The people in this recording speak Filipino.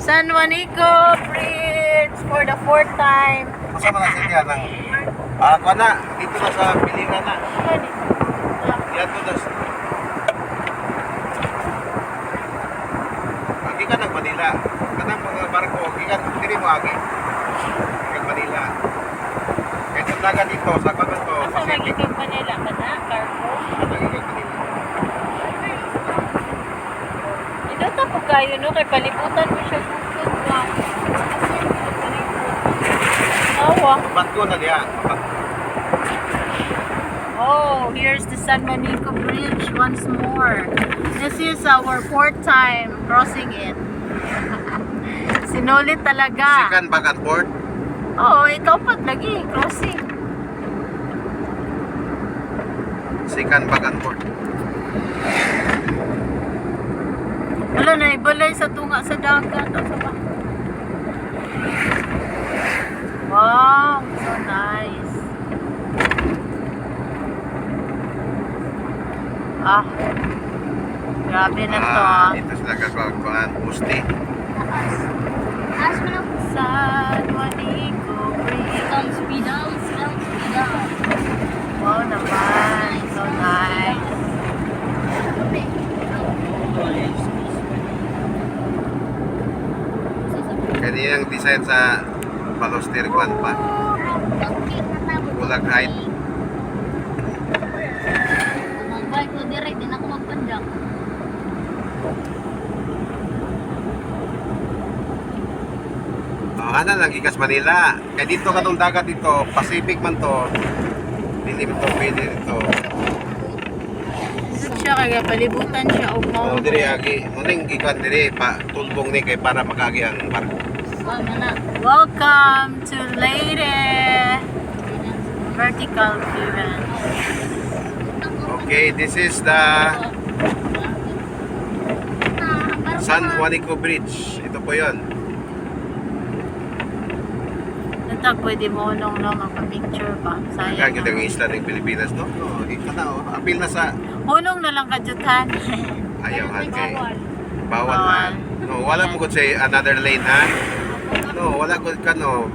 San Juanico Bridge for the fourth time. Masa man sa diyan ng ako na dito na sa Pilipinas na. Yan to das. Agi ka ng Manila. Kanang mga barko, agi ka diri mo agi. Kag Manila. Kaya sa dagat dito sa kanan to Asa Pacific. magiging Manila ba na? Cargo? Agi kag Manila. Ito ta po kayo no, kay palibutan mo siya kung ba. Awa. Batko na diya. Oh, here's the San Juanico Bridge once more. This is our fourth time crossing it. Sinulit talaga. Second back and forth. Oo, ikaw pa lagi, crossing. Second back and forth. Wala na, ibalay sa tunga sa dagat. O, sa ba? Wow, so nice. Ah, grabe na to. Ito sila kagawaan. Musti. San Juanico Bridge. Wow naman, so nice. Kaniyang design sa Baloster Kwan pa. Bulag height. Bike ko direct, din ako magpanjak. Ano lang ikas Manila. Kaya dito katong dagat dito, Pacific man to. Dilim to, pwede dito. Ito siya, kaya palibutan siya o Oh, diri agi, muning ikan diri pa tulbong ni kay para makagi ang barko. Mana? Welcome to Leyte Vertical Clearance. Okay, this is the San Juanico Bridge. Ito po 'yon. Natag, pwede mo nung magpa-picture pa. Kaya Sayang kita ng na. isla ng Pilipinas, no? Oh, ika na, oh. Apil na sa Hunong na lang kadyutan. ayaw han kay. Bawal. Bawal Bawal. man. No, wala mo gud say another lane ha. No, wala gud ka no.